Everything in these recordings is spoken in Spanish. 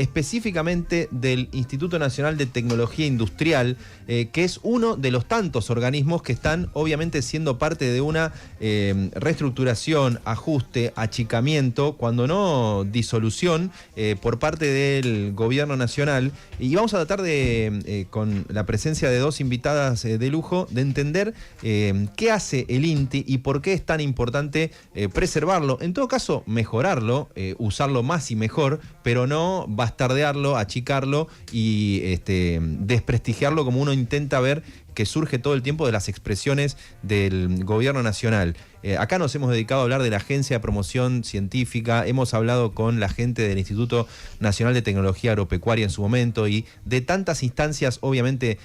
específicamente del Instituto Nacional de Tecnología Industrial, que es uno de los tantos organismos que están obviamente siendo parte de una reestructuración, ajuste, achicamiento, cuando no disolución, por parte del gobierno nacional. Y vamos a tratar de, con la presencia de dos invitadas de lujo, de entender qué hace el INTI y por qué es tan importante preservarlo, en todo caso mejorarlo, usarlo más y mejor, pero no bastardearlo, achicarlo y desprestigiarlo como uno intenta ver que surge todo el tiempo de las expresiones del gobierno nacional. Acá nos hemos dedicado a hablar de la Agencia de Promoción Científica, hemos hablado con la gente del Instituto Nacional de Tecnología Agropecuaria en su momento y de tantas instancias, obviamente,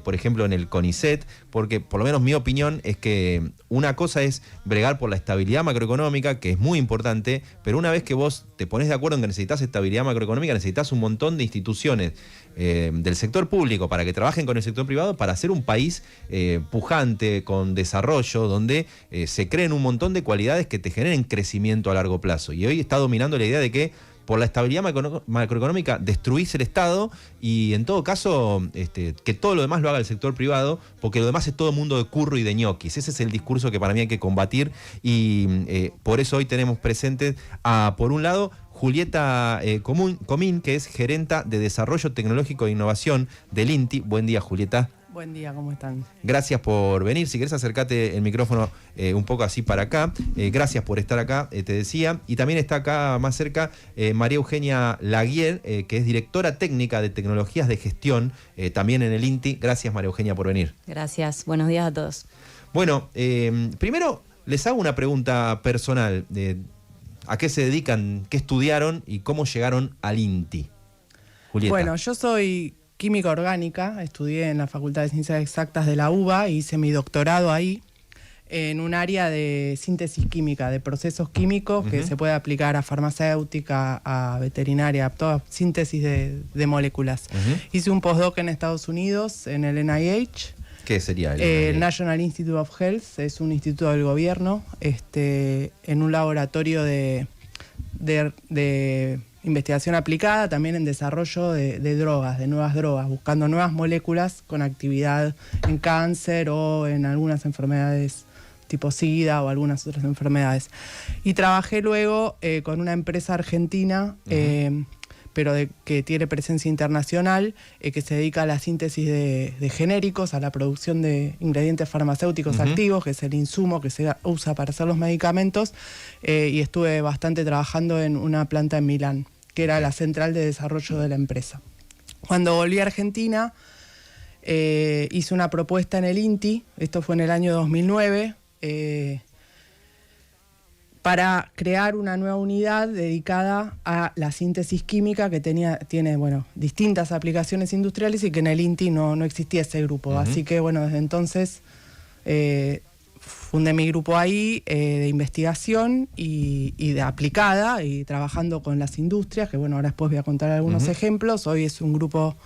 por ejemplo en el CONICET, porque por lo menos mi opinión es que una cosa es bregar por la estabilidad macroeconómica, que es muy importante, pero una vez que vos te pones de acuerdo en que necesitas estabilidad macroeconómica, necesitas un montón de instituciones del sector público para que trabajen con el sector privado para hacer un país pujante, con desarrollo, donde se creen un montón de cualidades que te generen crecimiento a largo plazo. Y hoy está dominando la idea de que por la estabilidad macroeconómica destruís el Estado y en todo caso que todo lo demás lo haga el sector privado, porque lo demás es todo mundo de curro y de ñoquis. Ese es el discurso que para mí hay que combatir y por eso hoy tenemos presentes a, por un lado, Julieta Comín, que es gerenta de Desarrollo Tecnológico e Innovación del INTI. Buen día, Julieta. Buen día, ¿cómo están? Gracias por venir. Si querés acercate el micrófono un poco así para acá. Gracias por estar acá, te decía. Y también está acá más cerca María Eugenia Laguier, que es directora técnica de tecnologías de gestión, también en el INTI. Gracias, María Eugenia, por venir. Gracias. Buenos días a todos. Bueno, primero les hago una pregunta personal. ¿A qué se dedican, qué estudiaron y cómo llegaron al INTI? Julieta. Bueno, yo soy química orgánica, estudié en la Facultad de Ciencias Exactas de la UBA, hice mi doctorado ahí en un área de síntesis química, de procesos químicos que se puede aplicar a farmacéutica, a veterinaria, a toda síntesis de moléculas. Hice un postdoc en Estados Unidos, en el NIH. ¿Qué sería el National Institute of Health? Es un instituto del gobierno, en un laboratorio de investigación aplicada, también en desarrollo de drogas, de nuevas drogas, buscando nuevas moléculas con actividad en cáncer o en algunas enfermedades tipo SIDA o algunas otras enfermedades. Y trabajé luego con una empresa argentina, pero que tiene presencia internacional, que se dedica a la síntesis de genéricos, a la producción de ingredientes farmacéuticos activos, que es el insumo que se usa para hacer los medicamentos, y estuve bastante trabajando en una planta en Milán, que era la central de desarrollo de la empresa. Cuando volví a Argentina, hice una propuesta en el INTI, esto fue en el año 2009, para crear una nueva unidad dedicada a la síntesis química que tiene distintas aplicaciones industriales y que en el INTI no existía ese grupo. Así que desde entonces fundé mi grupo ahí de investigación y de aplicada y trabajando con las industrias, que ahora después voy a contar algunos ejemplos. Hoy es un grupo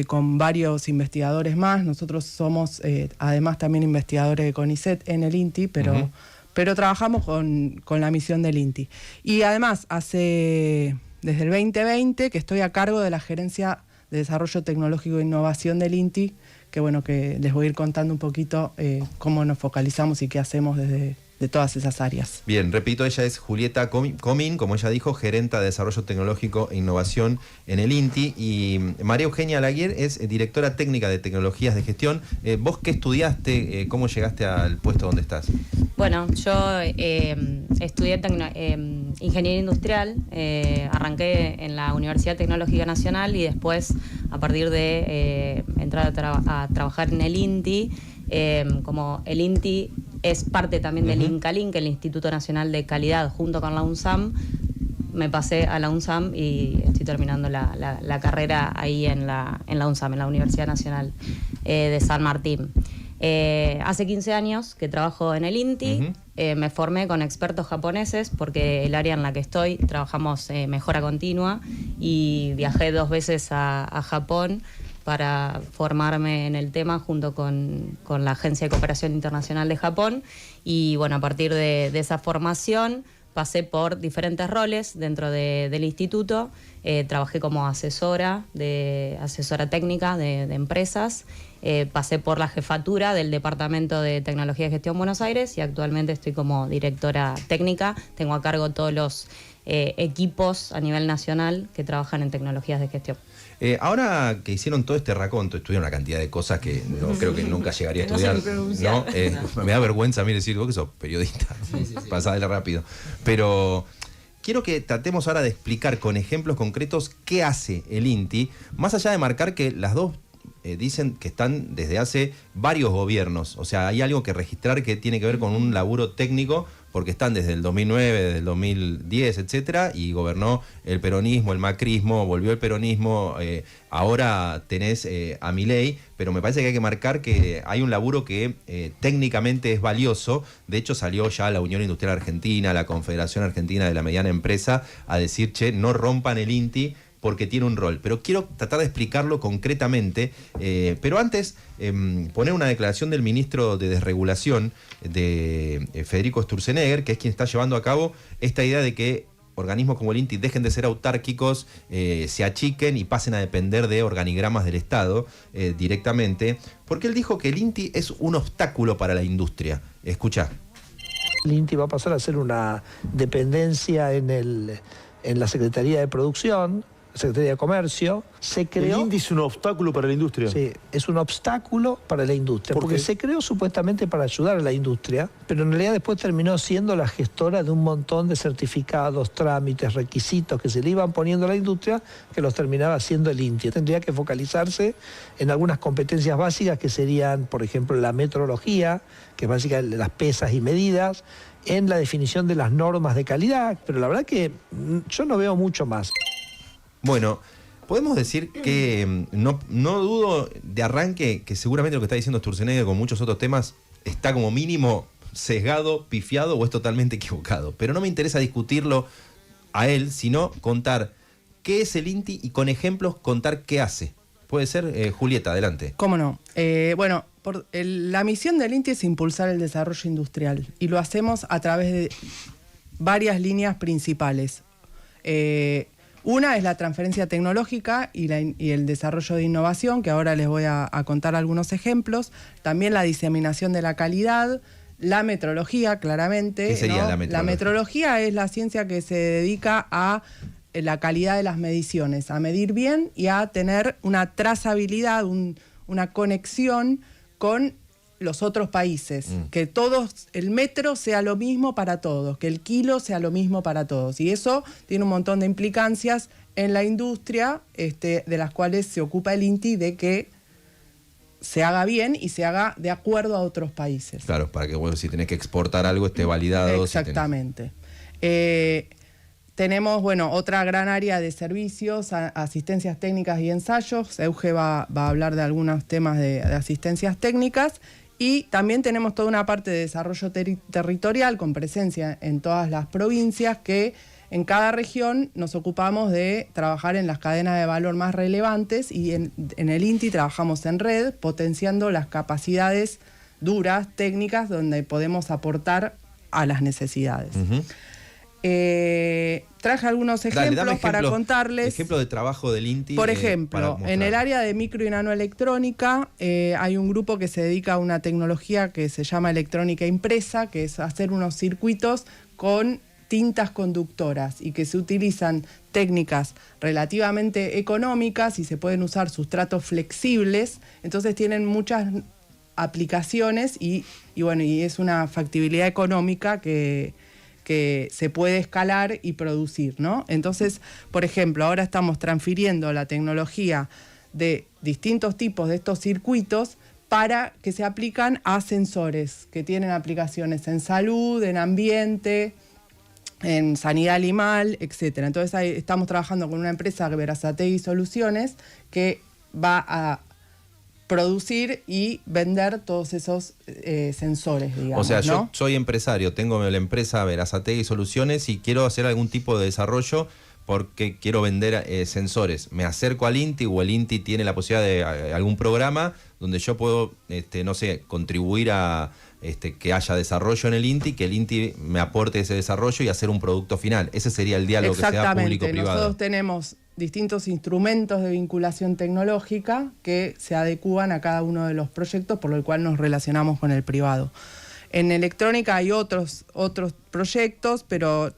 con varios investigadores más. Nosotros somos además también investigadores de CONICET en el INTI, pero trabajamos con la misión del INTI. Y además, desde el 2020 que estoy a cargo de la Gerencia de Desarrollo Tecnológico e Innovación del INTI, que les voy a ir contando un poquito cómo nos focalizamos y qué hacemos desde todas esas áreas. Bien, repito, ella es Julieta Comín, como ella dijo, gerenta de Desarrollo Tecnológico e Innovación en el INTI, y María Eugenia Laguier es directora técnica de Tecnologías de Gestión. ¿Vos qué estudiaste? ¿Cómo llegaste al puesto donde estás? Bueno, yo estudié Ingeniería Industrial, arranqué en la Universidad Tecnológica Nacional y después, a partir de entrar a trabajar en el INTI, como el INTI es parte también del INCALIN, que es el Instituto Nacional de Calidad, junto con la UNSAM, me pasé a la UNSAM y estoy terminando la carrera ahí en la UNSAM, en la Universidad Nacional de San Martín. Hace 15 años que trabajo en el INTI, me formé con expertos japoneses porque el área en la que estoy trabajamos mejora continua y viajé 2 veces a Japón para formarme en el tema junto con la Agencia de Cooperación Internacional de Japón y a partir de esa formación pasé por diferentes roles dentro del instituto. Trabajé como asesora técnica de empresas. Pasé por la jefatura del Departamento de Tecnología y Gestión Buenos Aires y actualmente estoy como directora técnica. Tengo a cargo todos los equipos a nivel nacional que trabajan en tecnologías de gestión. Ahora que hicieron todo este raconto, estudiaron una cantidad de cosas que no creo que nunca llegaría a estudiar. ¿No? Me da vergüenza a mí decir, vos que sos periodista, pasádela rápido. Pero quiero que tratemos ahora de explicar con ejemplos concretos qué hace el INTI, más allá de marcar que las dos dicen que están desde hace varios gobiernos. O sea, hay algo que registrar que tiene que ver con un laburo técnico, porque están desde el 2009, desde el 2010, etcétera, y gobernó el peronismo, el macrismo, volvió el peronismo, ahora tenés a Milei, pero me parece que hay que marcar que hay un laburo que técnicamente es valioso. De hecho, salió ya la Unión Industrial Argentina, la Confederación Argentina de la Mediana Empresa, a decir, che, no rompan el INTI, porque tiene un rol. Pero quiero tratar de explicarlo concretamente. Pero antes, poner una declaración del ministro de Desregulación, de Federico Sturzenegger, que es quien está llevando a cabo esta idea de que organismos como el INTI dejen de ser autárquicos, se achiquen y pasen a depender de organigramas del Estado directamente. Porque él dijo que el INTI es un obstáculo para la industria. Escuchá. El INTI va a pasar a ser una dependencia en la Secretaría de Producción, Secretaría de Comercio. Se creó, ¿El INTI es un obstáculo para la industria? Sí, es un obstáculo para la industria, porque se creó supuestamente para ayudar a la industria, pero en realidad después terminó siendo la gestora de un montón de certificados, trámites, requisitos que se le iban poniendo a la industria, que los terminaba haciendo el INTI. Tendría que focalizarse en algunas competencias básicas que serían, por ejemplo, la metrología, que es básicamente las pesas y medidas, en la definición de las normas de calidad, pero la verdad que yo no veo mucho más. Bueno, podemos decir que no dudo de arranque que seguramente lo que está diciendo Sturzenegger con muchos otros temas está como mínimo sesgado, pifiado o es totalmente equivocado. Pero no me interesa discutirlo a él, sino contar qué es el INTI y con ejemplos contar qué hace. Puede ser, Julieta, adelante. ¿Cómo no? Bueno, la misión del INTI es impulsar el desarrollo industrial y lo hacemos a través de varias líneas principales. Una es la transferencia tecnológica y el desarrollo de innovación, que ahora les voy a contar algunos ejemplos. También la diseminación de la calidad, la metrología, claramente. ¿Qué sería, ¿no? La metrología? La metrología es la ciencia que se dedica a la calidad de las mediciones, a medir bien y a tener una trazabilidad, una conexión con los otros países, que el metro sea lo mismo para todos, que el kilo sea lo mismo para todos. Y eso tiene un montón de implicancias en la industria, de las cuales se ocupa el INTI, de que se haga bien y se haga de acuerdo a otros países. Claro, para que si tenés que exportar algo esté validado. Exactamente. Tenemos, otra gran área de servicios, asistencias técnicas y ensayos. Euge va a hablar de algunos temas de asistencias técnicas. Y también tenemos toda una parte de desarrollo territorial con presencia en todas las provincias, que en cada región nos ocupamos de trabajar en las cadenas de valor más relevantes y en el INTI trabajamos en red, potenciando las capacidades duras, técnicas, donde podemos aportar a las necesidades. Traje algunos ejemplos para contarles. Ejemplo de trabajo del INTI. Por ejemplo, en el área de micro y nanoelectrónica hay un grupo que se dedica a una tecnología que se llama electrónica impresa, que es hacer unos circuitos con tintas conductoras y que se utilizan técnicas relativamente económicas y se pueden usar sustratos flexibles, entonces tienen muchas aplicaciones y es una factibilidad económica que se puede escalar y producir, ¿no? Entonces, por ejemplo, ahora estamos transfiriendo la tecnología de distintos tipos de estos circuitos para que se aplican a sensores que tienen aplicaciones en salud, en ambiente, en sanidad animal, etcétera. Entonces ahí estamos trabajando con una empresa, Verazategui Soluciones, que va a producir y vender todos esos sensores, digamos. O sea, ¿no? Yo soy empresario, tengo la empresa Verazategui Soluciones y quiero hacer algún tipo de desarrollo porque quiero vender sensores. Me acerco al INTI o el INTI tiene la posibilidad de algún programa donde yo puedo, contribuir a que haya desarrollo en el INTI, que el INTI me aporte ese desarrollo y hacer un producto final. Ese sería el diálogo que sea público-privado. Nosotros tenemos distintos instrumentos de vinculación tecnológica que se adecúan a cada uno de los proyectos, por lo cual nos relacionamos con el privado. En electrónica hay otros proyectos, pero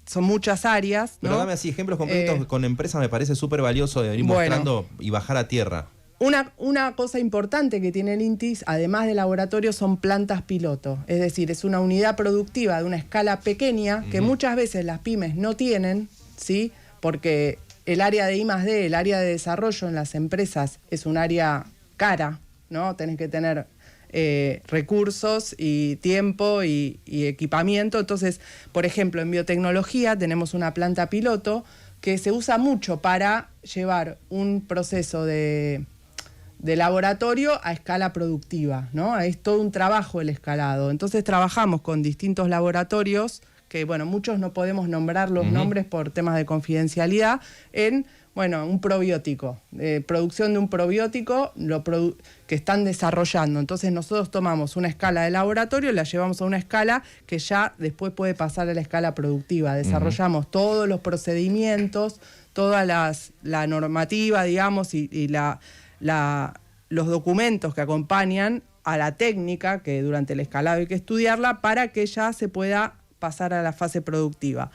son muchas áreas, ¿no? Pero dame así ejemplos concretos con empresas, me parece súper valioso de ir mostrando y bajar a tierra. Una cosa importante que tiene el INTI, además de laboratorio, son plantas piloto. Es decir, es una unidad productiva de una escala pequeña que muchas veces las pymes no tienen, ¿sí? Porque el área de I+D, el área de desarrollo en las empresas es un área cara, ¿no? Tenés que tener recursos y tiempo y equipamiento. Entonces, por ejemplo, en biotecnología tenemos una planta piloto que se usa mucho para llevar un proceso de laboratorio a escala productiva, ¿no? Es todo un trabajo el escalado. Entonces trabajamos con distintos laboratorios que, bueno, muchos no podemos nombrar los nombres por temas de confidencialidad, un probiótico, producción de un probiótico que están desarrollando. Entonces nosotros tomamos una escala de laboratorio, la llevamos a una escala que ya después puede pasar a la escala productiva. Desarrollamos todos los procedimientos, toda la normativa, digamos, y los documentos que acompañan a la técnica, que durante el escalado hay que estudiarla, para que ya se pueda pasar a la fase productiva.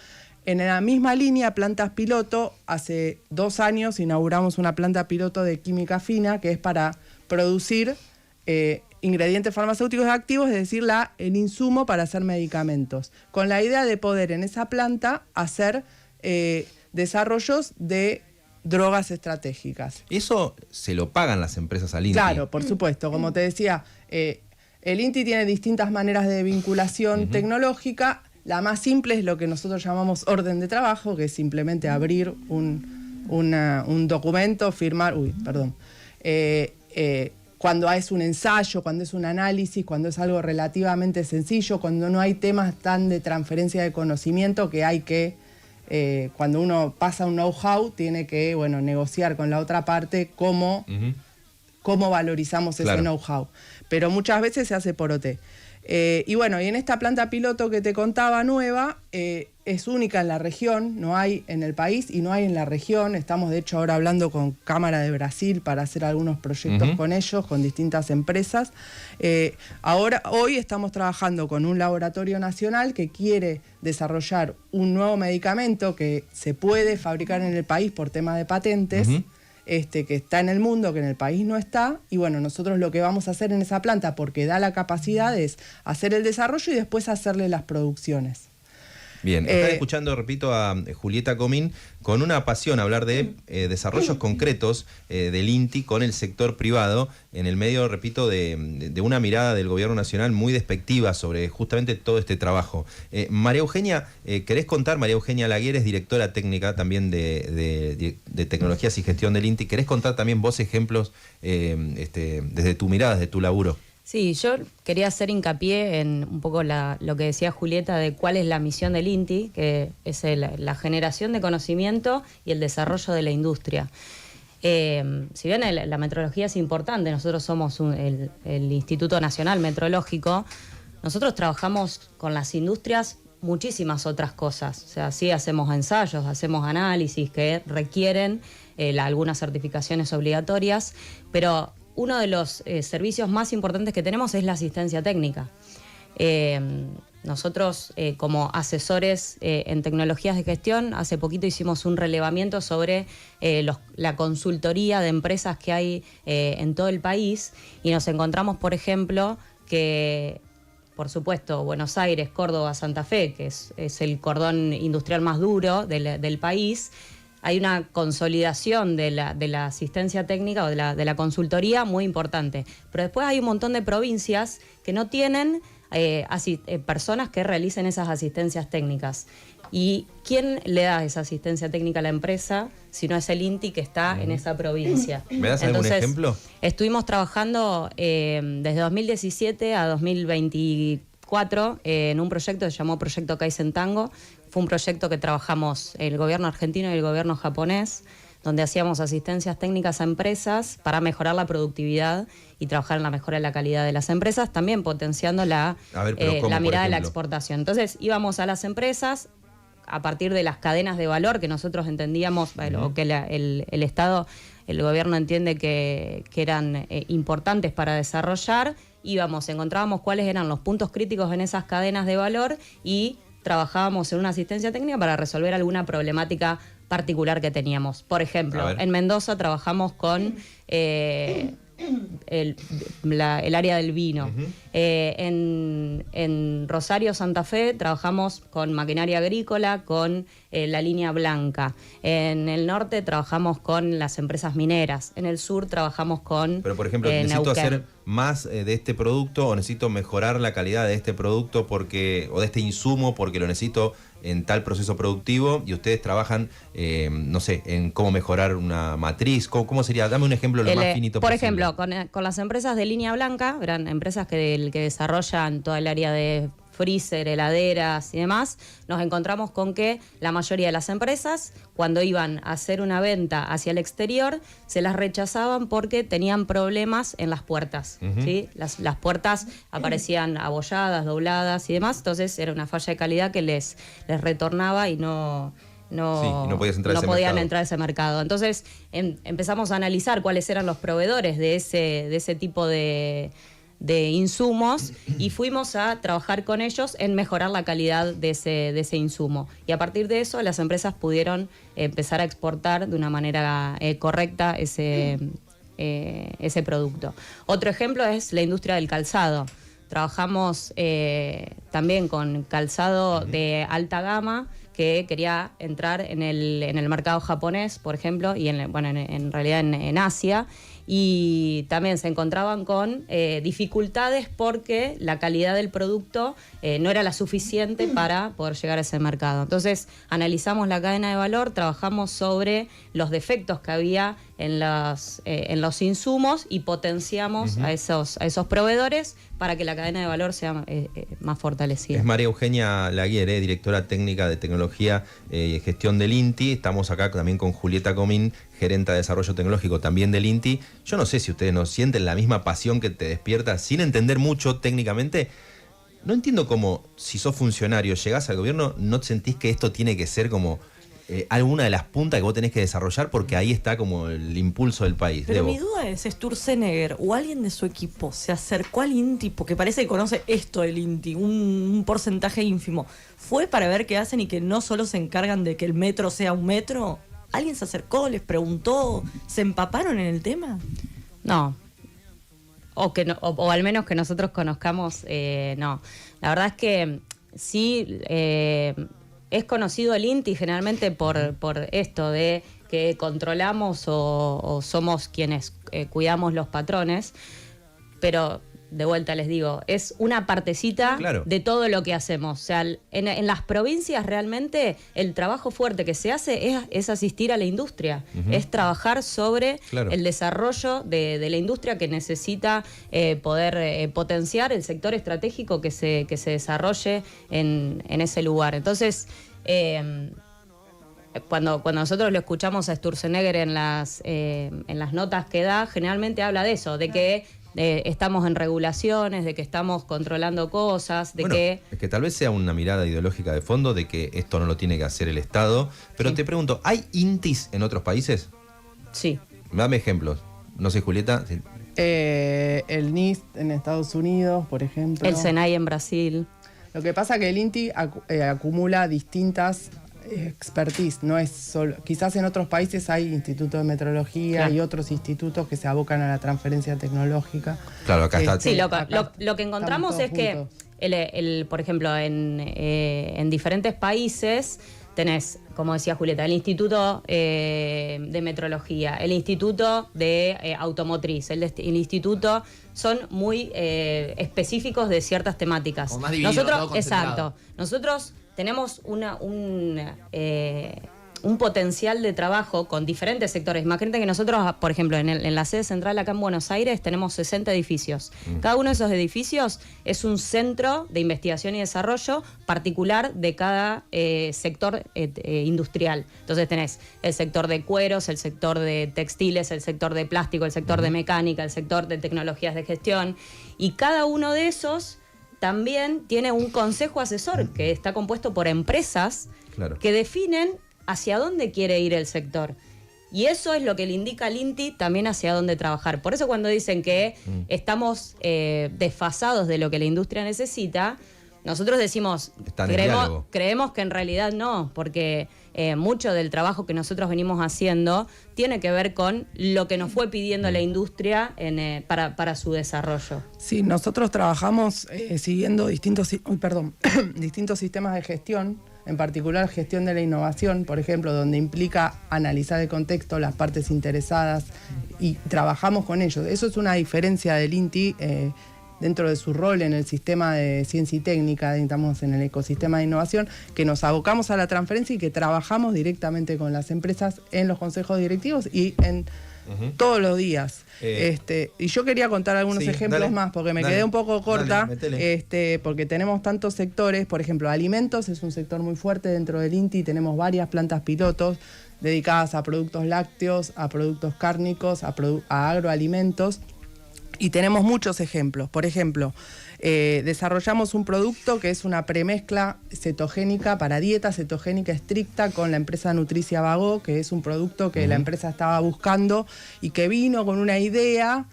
En la misma línea, plantas piloto, hace 2 años inauguramos una planta piloto de química fina, que es para producir ingredientes farmacéuticos activos, es decir, el insumo para hacer medicamentos, con la idea de poder en esa planta hacer desarrollos de drogas estratégicas. ¿Eso se lo pagan las empresas al INTI? Claro, por supuesto. Como te decía, el INTI tiene distintas maneras de vinculación tecnológica. La más simple es lo que nosotros llamamos orden de trabajo, que es simplemente abrir un documento, firmar... cuando es un ensayo, cuando es un análisis, cuando es algo relativamente sencillo, cuando no hay temas tan de transferencia de conocimiento que hay que... cuando uno pasa un know-how, tiene que negociar con la otra parte cómo valorizamos ese know-how. Pero muchas veces se hace por OT. Y en esta planta piloto que te contaba nueva, es única en la región, no hay en el país y no hay en la región. Estamos de hecho ahora hablando con Cámara de Brasil para hacer algunos proyectos con ellos, con distintas empresas. Hoy estamos trabajando con un laboratorio nacional que quiere desarrollar un nuevo medicamento que se puede fabricar en el país por tema de patentes. Que está en el mundo, que en el país no está, y nosotros lo que vamos a hacer en esa planta, porque da la capacidad, es hacer el desarrollo y después hacerle las producciones. Bien, están escuchando, repito, a Julieta Comín con una pasión hablar de desarrollos concretos del INTI con el sector privado, en el medio, repito, de una mirada del gobierno nacional muy despectiva sobre justamente todo este trabajo. María Eugenia, ¿querés contar? María Eugenia Laguer es directora técnica también de tecnologías y gestión del INTI. ¿Querés contar también vos ejemplos desde tu mirada, desde tu laburo? Sí, yo quería hacer hincapié en un poco lo que decía Julieta de cuál es la misión del INTI, que es la generación de conocimiento y el desarrollo de la industria. Si bien la metrología es importante, nosotros somos el Instituto Nacional Metrológico, nosotros trabajamos con las industrias muchísimas otras cosas. O sea, sí hacemos ensayos, hacemos análisis que requieren algunas certificaciones obligatorias, pero uno de los servicios más importantes que tenemos es la asistencia técnica. Nosotros, como asesores en tecnologías de gestión, hace poquito hicimos un relevamiento sobre la consultoría de empresas que hay en todo el país y nos encontramos, por ejemplo, que, por supuesto, Buenos Aires, Córdoba, Santa Fe, que es el cordón industrial más duro del país, hay una consolidación de la asistencia técnica o de la consultoría muy importante. Pero después hay un montón de provincias que no tienen personas que realicen esas asistencias técnicas. ¿Y quién le da esa asistencia técnica a la empresa si no es el INTI que está en esa provincia? ¿Me das algún ejemplo? Estuvimos trabajando desde 2017 a 2024 en un proyecto que se llamó Proyecto Kaizen Tango. Fue un proyecto que trabajamos el gobierno argentino y el gobierno japonés, donde hacíamos asistencias técnicas a empresas para mejorar la productividad y trabajar en la mejora de la calidad de las empresas, también potenciando la mirada de la exportación. Entonces íbamos a las empresas a partir de las cadenas de valor que nosotros entendíamos, o que el Estado, el gobierno entiende que eran importantes para desarrollar. Encontrábamos cuáles eran los puntos críticos en esas cadenas de valor y trabajábamos en una asistencia técnica para resolver alguna problemática particular que teníamos. Por ejemplo, en Mendoza trabajamos con el área del vino. En Rosario, Santa Fe, trabajamos con maquinaria agrícola, con la línea blanca. En el norte trabajamos con las empresas mineras. En el sur trabajamos con Pero, por ejemplo, necesito hacer más de este producto, o necesito mejorar la calidad de este producto o de este insumo porque lo necesito en tal proceso productivo, y ustedes trabajan, no sé, en cómo mejorar una matriz. ¿Cómo sería? Dame un ejemplo lo más finito por posible. ejemplo, con las empresas de línea blanca, eran empresas que desarrollan toda el área de freezer, heladeras y demás, nos encontramos con que la mayoría de las empresas, cuando iban a hacer una venta hacia el exterior, se las rechazaban porque tenían problemas en las puertas. ¿Sí? Las puertas aparecían abolladas, dobladas y demás, entonces era una falla de calidad que les retornaba y no podían entrar a ese mercado. Entonces empezamos a analizar cuáles eran los proveedores de ese tipo de insumos y fuimos a trabajar con ellos en mejorar la calidad de ese insumo. Y a partir de eso las empresas pudieron empezar a exportar de una manera correcta ese producto. Otro ejemplo es la industria del calzado. Trabajamos también con calzado de alta gama que quería entrar en el mercado japonés, por ejemplo, y en realidad en Asia, y también se encontraban con dificultades porque la calidad del producto no era la suficiente para poder llegar a ese mercado. Entonces analizamos la cadena de valor, trabajamos sobre los defectos que había en los insumos y potenciamos a esos proveedores para que la cadena de valor sea más fortalecida. Es María Eugenia Laguiere, directora técnica de tecnología y gestión del INTI. Estamos acá también con Julieta Comín, gerenta de desarrollo tecnológico también del INTI. Yo no sé si ustedes no sienten la misma pasión que te despierta sin entender mucho técnicamente. No entiendo cómo, si sos funcionario, llegás al gobierno, no sentís que esto tiene que ser como alguna de las puntas que vos tenés que desarrollar, porque ahí está como el impulso del país. Pero mi duda es, Sturzenegger o alguien de su equipo se acercó al INTI, porque parece que conoce esto del INTI, un porcentaje ínfimo. ¿Fue para ver qué hacen y que no solo se encargan de que el metro sea un metro? ¿Alguien se acercó, les preguntó, se empaparon en el tema? No. O al menos que nosotros conozcamos, no. La verdad es que sí, es conocido el INTI generalmente por esto de que controlamos o somos quienes cuidamos los patrones, pero de vuelta les digo, es una partecita de todo lo que hacemos. O sea, en las provincias realmente el trabajo fuerte que se hace es asistir a la industria, es trabajar sobre el desarrollo de la industria que necesita poder potenciar el sector estratégico que se desarrolle en ese lugar. Entonces, cuando nosotros lo escuchamos a Sturzenegger en las notas que da, generalmente habla de eso, de que estamos en regulaciones, de que estamos controlando cosas, es que tal vez sea una mirada ideológica de fondo de que esto no lo tiene que hacer el Estado, pero te pregunto, ¿hay INTIs en otros países? Sí. Dame ejemplos. No sé, Julieta. Sí. El NIST en Estados Unidos, por ejemplo. El SENAI en Brasil. Lo que pasa es que el INTI acumula distintas expertise, no es solo. Quizás en otros países hay institutos de metrología y otros institutos que se abocan a la transferencia tecnológica. Claro, acá está. Sí, lo que encontramos es que, por ejemplo, en diferentes países tenés, como decía Julieta, el Instituto de Metrología, el Instituto de Automotriz, el Instituto, son muy específicos de ciertas temáticas. Más dividido, Nosotros tenemos un potencial de trabajo con diferentes sectores. Imagínate que nosotros, por ejemplo, en la sede central acá en Buenos Aires tenemos 60 edificios. Cada uno de esos edificios es un centro de investigación y desarrollo particular de cada sector industrial. Entonces tenés el sector de cueros, el sector de textiles, el sector de plástico, el sector de mecánica, el sector de tecnologías de gestión. Y cada uno de esos también tiene un consejo asesor que está compuesto por empresas que definen hacia dónde quiere ir el sector. Y eso es lo que le indica al INTI también hacia dónde trabajar. Por eso cuando dicen que estamos desfasados de lo que la industria necesita, nosotros decimos, creemos que en realidad no, porque mucho del trabajo que nosotros venimos haciendo tiene que ver con lo que nos fue pidiendo la industria para su desarrollo. Sí, nosotros trabajamos siguiendo distintos sistemas de gestión, en particular gestión de la innovación, por ejemplo, donde implica analizar el contexto, las partes interesadas, y trabajamos con ellos. Eso es una diferencia del INTI dentro de su rol en el sistema de ciencia y técnica, estamos en el ecosistema de innovación, que nos abocamos a la transferencia y que trabajamos directamente con las empresas en los consejos directivos y en todos los días. Y yo quería contar algunos ejemplos más, porque me quedé un poco corta, porque tenemos tantos sectores. Por ejemplo, alimentos es un sector muy fuerte dentro del INTI, tenemos varias plantas pilotos dedicadas a productos lácteos, a productos cárnicos, a agroalimentos, y tenemos muchos ejemplos. Por ejemplo, desarrollamos un producto que es una premezcla cetogénica para dieta cetogénica estricta con la empresa Nutricia Bagó, que es un producto que la empresa estaba buscando y que vino con una idea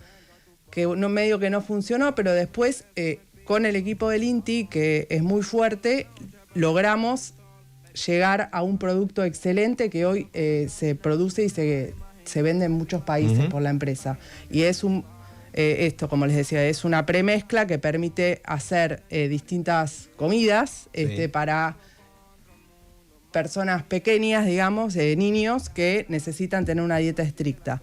que medio que no funcionó, pero después con el equipo del INTI, que es muy fuerte, logramos llegar a un producto excelente que hoy se produce y se vende en muchos países por la empresa. Y es esto, como les decía, es una premezcla que permite hacer distintas comidas para personas pequeñas, digamos, niños que necesitan tener una dieta estricta.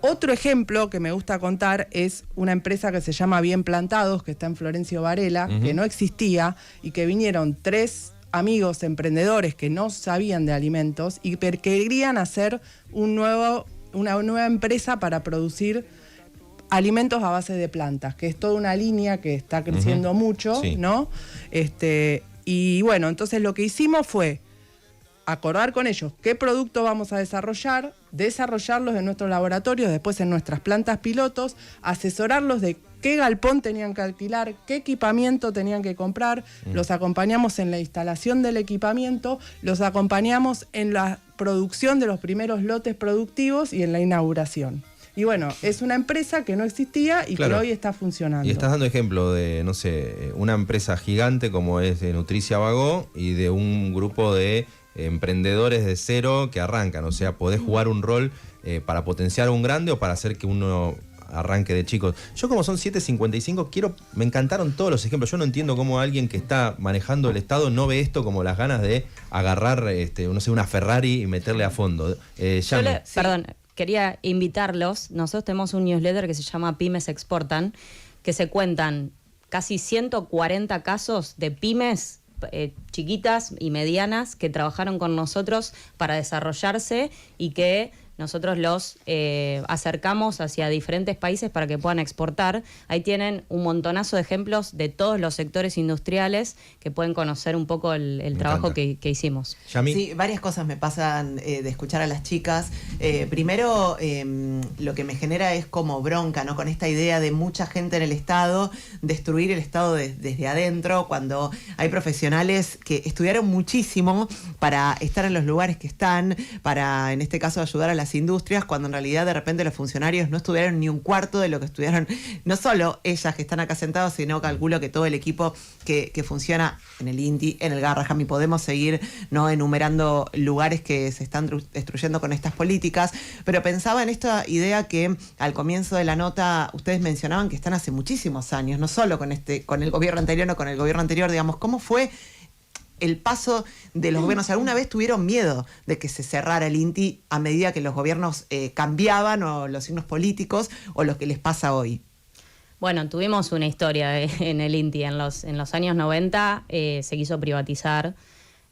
Otro ejemplo que me gusta contar es una empresa que se llama Bien Plantados, que está en Florencio Varela, que no existía, y que vinieron 3 amigos emprendedores que no sabían de alimentos y que querían hacer una nueva empresa para producir alimentos a base de plantas, que es toda una línea que está creciendo mucho, ¿no? Y bueno, entonces lo que hicimos fue acordar con ellos qué producto vamos a desarrollarlos en nuestros laboratorios, después en nuestras plantas pilotos, asesorarlos de qué galpón tenían que alquilar, qué equipamiento tenían que comprar, los acompañamos en la instalación del equipamiento, los acompañamos en la producción de los primeros lotes productivos y en la inauguración. Y bueno, es una empresa que no existía y que hoy está funcionando. Y estás dando ejemplo de, no sé, una empresa gigante como es de Nutricia Bagó y de un grupo de emprendedores de cero que arrancan. O sea, podés jugar un rol para potenciar a un grande o para hacer que uno arranque de chicos. Yo, como son 7:55, me encantaron todos los ejemplos. Yo no entiendo cómo alguien que está manejando el Estado no ve esto como las ganas de agarrar, no sé, una Ferrari y meterle a fondo. Perdón. Quería invitarlos. Nosotros tenemos un newsletter que se llama Pymes Exportan, que se cuentan casi 140 casos de pymes chiquitas y medianas que trabajaron con nosotros para desarrollarse y que nosotros los acercamos hacia diferentes países para que puedan exportar. Ahí tienen un montonazo de ejemplos de todos los sectores industriales que pueden conocer un poco el trabajo que hicimos. ¿Yami? Sí, varias cosas me pasan de escuchar a las chicas. Primero, lo que me genera es como bronca, ¿no? Con esta idea de mucha gente en el Estado, destruir el Estado desde adentro, cuando hay profesionales que estudiaron muchísimo para estar en los lugares que están, para, en este caso, ayudar a las industrias, cuando en realidad de repente los funcionarios no estudiaron ni un cuarto de lo que estudiaron, no solo ellas que están acá sentados, sino calculo que todo el equipo que funciona en el INTI, en el Garrahan, y podemos seguir, ¿no?, enumerando lugares que se están destruyendo con estas políticas. Pero pensaba en esta idea que al comienzo de la nota ustedes mencionaban que están hace muchísimos años, no solo con el gobierno anterior o con el gobierno anterior, digamos, ¿cómo fue el paso de los gobiernos? ¿Alguna vez tuvieron miedo de que se cerrara el INTI a medida que los gobiernos cambiaban, o los signos políticos, o lo que les pasa hoy? Bueno, tuvimos una historia en el INTI. En los años 90 se quiso privatizar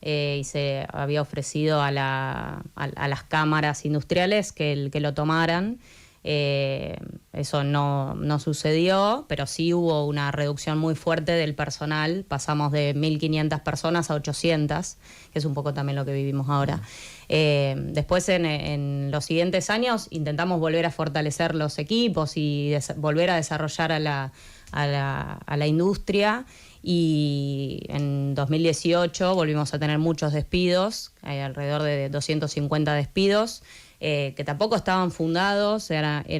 y se había ofrecido a las cámaras industriales que lo tomaran. Eso no sucedió, pero sí hubo una reducción muy fuerte del personal. Pasamos de 1.500 personas a 800, que es un poco también lo que vivimos ahora. Después, en los siguientes años, intentamos volver a fortalecer los equipos y volver a desarrollar a la industria. Y en 2018 volvimos a tener muchos despidos, alrededor de 250 despidos. Que tampoco estaban fundados, eran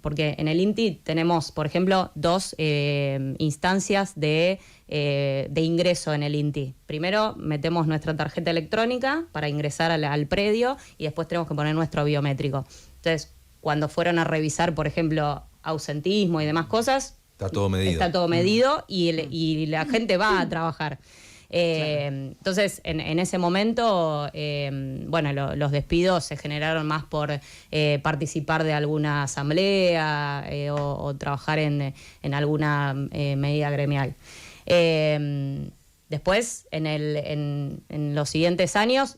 porque en el INTI tenemos, por ejemplo, 2 instancias de ingreso en el INTI. Primero metemos nuestra tarjeta electrónica para ingresar al predio y después tenemos que poner nuestro biométrico. Entonces, cuando fueron a revisar, por ejemplo, ausentismo y demás cosas, está todo medido. Está todo medido y la gente va a trabajar. Entonces, en ese momento, los despidos se generaron más por participar de alguna asamblea o trabajar en alguna medida gremial. Después, en los siguientes años,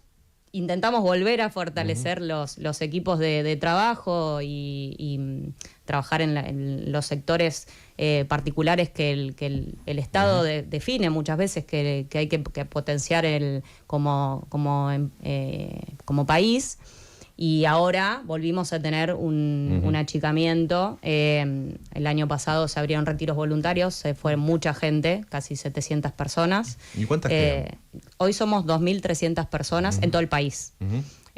intentamos volver a fortalecer los equipos de trabajo y trabajar en los sectores particulares que el Estado define muchas veces que hay que potenciar como país. Y ahora volvimos a tener un achicamiento. El año pasado se abrieron retiros voluntarios, se fue mucha gente, casi 700 personas. ¿Y cuántas quedan? Hoy somos 2.300 personas en todo el país.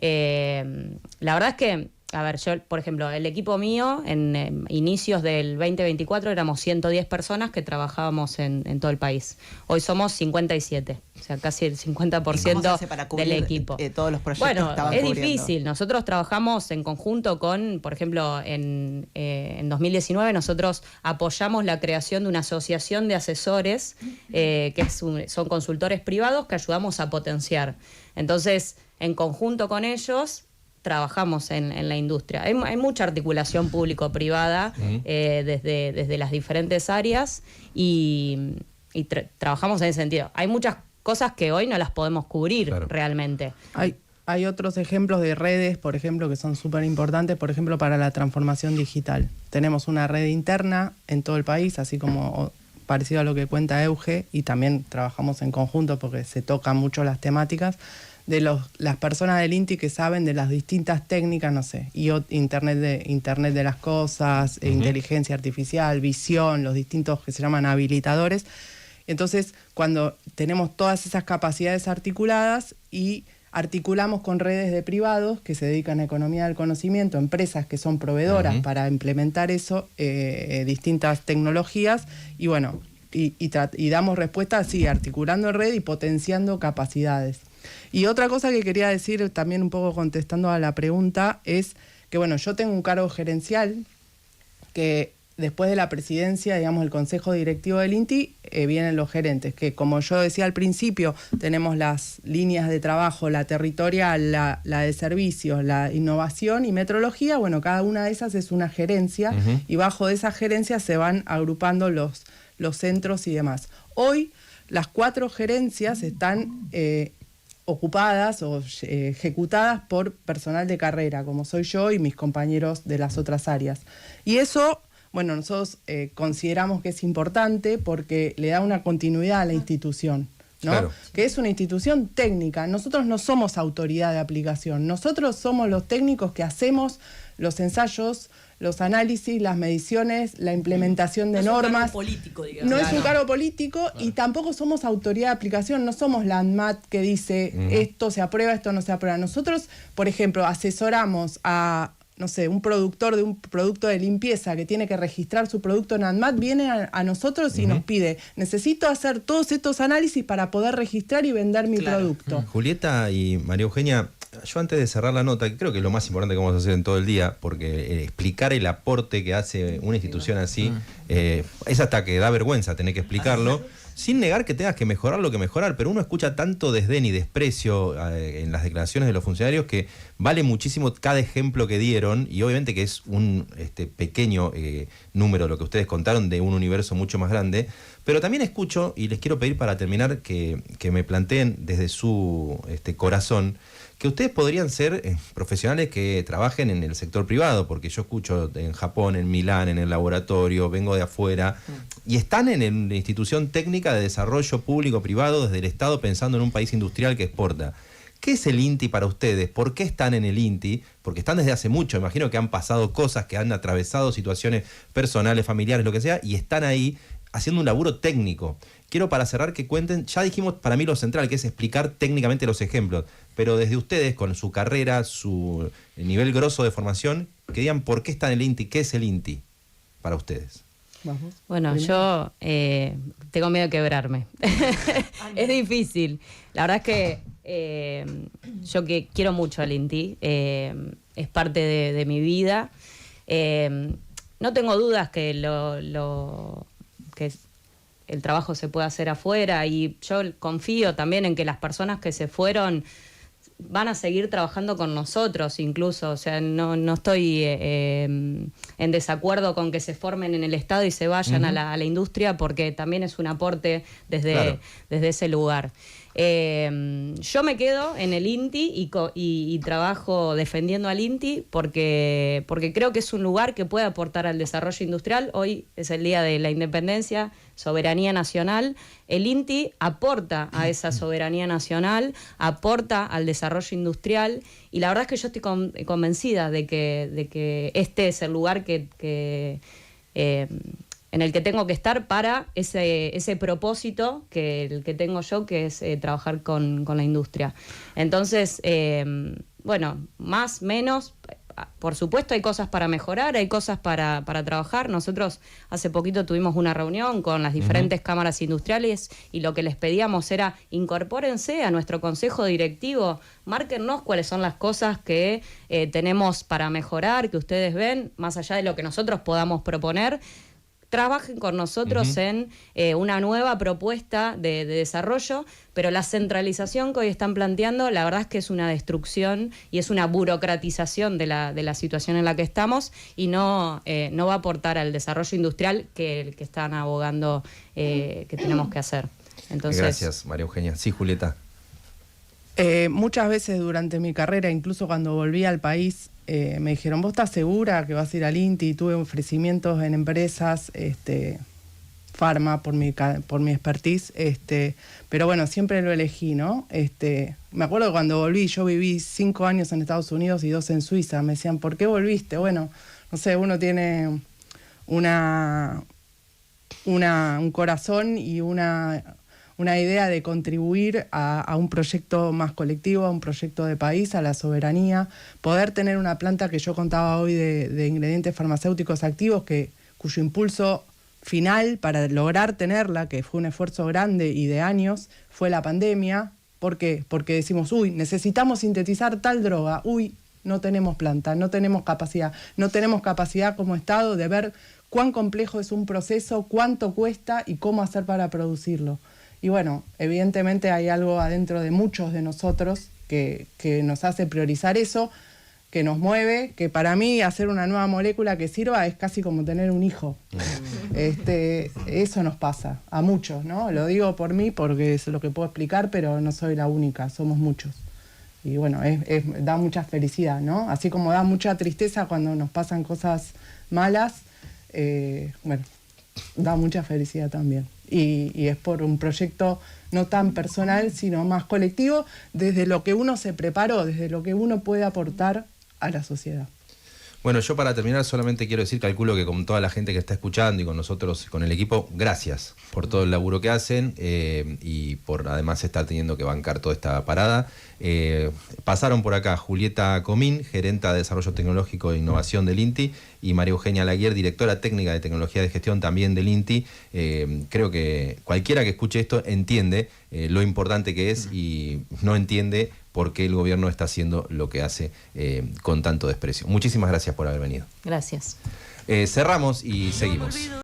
La verdad es que, a ver, yo, por ejemplo, el equipo mío, en inicios del 2024 éramos 110 personas que trabajábamos en todo el país. Hoy somos 57, o sea, casi el 50% del equipo. Todos los proyectos que estaban es cubriendo. difícil. Nosotros trabajamos en conjunto con, por ejemplo, en 2019 nosotros apoyamos la creación de una asociación de asesores, que son consultores privados que ayudamos a potenciar. Entonces, en conjunto con ellos trabajamos en la industria. Hay mucha articulación público-privada desde las diferentes áreas y trabajamos en ese sentido. Hay muchas cosas que hoy no las podemos cubrir realmente. Hay otros ejemplos de redes, por ejemplo, que son súper importantes, por ejemplo, para la transformación digital. Tenemos una red interna en todo el país, así como parecido a lo que cuenta Euge, y también trabajamos en conjunto porque se tocan mucho las temáticas de las personas del INTI que saben de las distintas técnicas, no sé, Internet de las cosas, inteligencia artificial, visión, los distintos que se llaman habilitadores. Entonces, cuando tenemos todas esas capacidades articuladas y articulamos con redes de privados que se dedican a economía del conocimiento, empresas que son proveedoras para implementar eso, distintas tecnologías, y bueno, y damos respuesta así, articulando en red y potenciando capacidades. Y otra cosa que quería decir, también un poco contestando a la pregunta, es que bueno, yo tengo un cargo gerencial que después de la presidencia, digamos, el consejo directivo del INTI, vienen los gerentes, que como yo decía al principio, tenemos las líneas de trabajo, la territorial, la de servicios, la innovación y metrología. Bueno, cada una de esas es una gerencia y bajo de esa gerencia se van agrupando los centros y demás. Hoy las 4 gerencias están ocupadas o ejecutadas por personal de carrera, como soy yo y mis compañeros de las otras áreas. Y eso, bueno, nosotros consideramos que es importante porque le da una continuidad a la institución, ¿no? Claro. Que es una institución técnica. Nosotros no somos autoridad de aplicación. Nosotros somos los técnicos que hacemos los ensayos, los análisis, las mediciones, la implementación de normas. No es un cargo político, digamos. No es un cargo político y tampoco somos autoridad de aplicación, no somos la ANMAT que dice esto se aprueba, esto no se aprueba. Nosotros, por ejemplo, asesoramos a, no sé, un productor de un producto de limpieza que tiene que registrar su producto en ANMAT, viene a nosotros y nos pide, necesito hacer todos estos análisis para poder registrar y vender mi producto. Julieta y María Eugenia, yo antes de cerrar la nota, que creo que es lo más importante que vamos a hacer en todo el día, porque explicar el aporte que hace una institución así, es hasta que da vergüenza tener que explicarlo, sin negar que tengas que mejorar lo que mejorar, pero uno escucha tanto desdén y desprecio en las declaraciones de los funcionarios que Vale muchísimo cada ejemplo que dieron, y obviamente que es un pequeño número lo que ustedes contaron de un universo mucho más grande, pero también escucho, y les quiero pedir para terminar que me planteen desde su corazón, que ustedes podrían ser profesionales que trabajen en el sector privado, porque yo escucho en Japón, en Milán, en el laboratorio, vengo de afuera, y están en la institución técnica de desarrollo público-privado desde el Estado pensando en un país industrial que exporta. ¿Qué es el INTI para ustedes? ¿Por qué están en el INTI? Porque están desde hace mucho, imagino que han pasado cosas, que han atravesado situaciones personales, familiares, lo que sea, y están ahí haciendo un laburo técnico. Quiero para cerrar que cuenten, ya dijimos para mí lo central, que es explicar técnicamente los ejemplos, pero desde ustedes, con su carrera, su nivel grosso de formación, que digan por qué está en el INTI, qué es el INTI para ustedes. Vamos. Bueno, yo tengo miedo de quebrarme. Es difícil. La verdad es que yo que quiero mucho al INTI, es parte de mi vida. No tengo dudas que el trabajo se puede hacer afuera, y yo confío también en que las personas que se fueron van a seguir trabajando con nosotros incluso. O sea, no estoy en desacuerdo con que se formen en el Estado y se vayan a la industria, porque también es un aporte desde ese lugar. Yo me quedo en el INTI y trabajo defendiendo al INTI porque creo que es un lugar que puede aportar al desarrollo industrial. Hoy es el Día de la Independencia, soberanía nacional. El INTI aporta a esa soberanía nacional, aporta al desarrollo industrial, y la verdad es que yo estoy convencida de que este es el lugar en el que tengo que estar para ese propósito el que tengo yo, que es trabajar con la industria. Entonces, bueno, más, menos, por supuesto hay cosas para mejorar, hay cosas para trabajar. Nosotros hace poquito tuvimos una reunión con las diferentes cámaras industriales, y lo que les pedíamos era: incorpórense a nuestro consejo directivo, márquennos cuáles son las cosas que tenemos para mejorar, que ustedes ven, más allá de lo que nosotros podamos proponer. Trabajen con nosotros en una nueva propuesta de desarrollo, pero la centralización que hoy están planteando, la verdad es que es una destrucción y es una burocratización de la situación en la que estamos, y no va a aportar al desarrollo industrial que están abogando que tenemos que hacer. Entonces, gracias, María Eugenia. Sí, Julieta. Muchas veces durante mi carrera, incluso cuando volví al país, me dijeron: ¿vos estás segura que vas a ir al INTI? Tuve ofrecimientos en empresas, Pharma, por mi expertise, pero bueno, siempre lo elegí, ¿no? Me acuerdo que cuando volví, yo viví 5 años en Estados Unidos y 2 en Suiza. Me decían: ¿por qué volviste? Bueno, no sé, uno tiene un corazón y una idea de contribuir a un proyecto más colectivo, a un proyecto de país, a la soberanía, poder tener una planta que yo contaba hoy de ingredientes farmacéuticos activos, cuyo impulso final para lograr tenerla, que fue un esfuerzo grande y de años, fue la pandemia. ¿Por qué? Porque decimos: necesitamos sintetizar tal droga, no tenemos planta, no tenemos capacidad como Estado de ver cuán complejo es un proceso, cuánto cuesta y cómo hacer para producirlo. Y bueno, evidentemente hay algo adentro de muchos de nosotros que nos hace priorizar eso, que nos mueve, que para mí hacer una nueva molécula que sirva es casi como tener un hijo. Eso nos pasa a muchos, ¿no? Lo digo por mí porque es lo que puedo explicar, pero no soy la única, somos muchos. Y bueno, da mucha felicidad, ¿no? Así como da mucha tristeza cuando nos pasan cosas malas, bueno, da mucha felicidad también. Y es por un proyecto no tan personal, sino más colectivo, desde lo que uno se preparó, desde lo que uno puede aportar a la sociedad. Bueno, yo para terminar solamente quiero decir, calculo que con toda la gente que está escuchando y con nosotros, con el equipo, gracias por todo el laburo que hacen y por además estar teniendo que bancar toda esta parada. Pasaron por acá Julieta Comín, gerenta de Desarrollo Tecnológico e Innovación del INTI, y María Eugenia Laguier, directora técnica de Tecnología de Gestión también del INTI. Creo que cualquiera que escuche esto entiende lo importante que es y no entiende por qué el gobierno está haciendo lo que hace con tanto desprecio. Muchísimas gracias por haber venido. gracias. Cerramos y seguimos.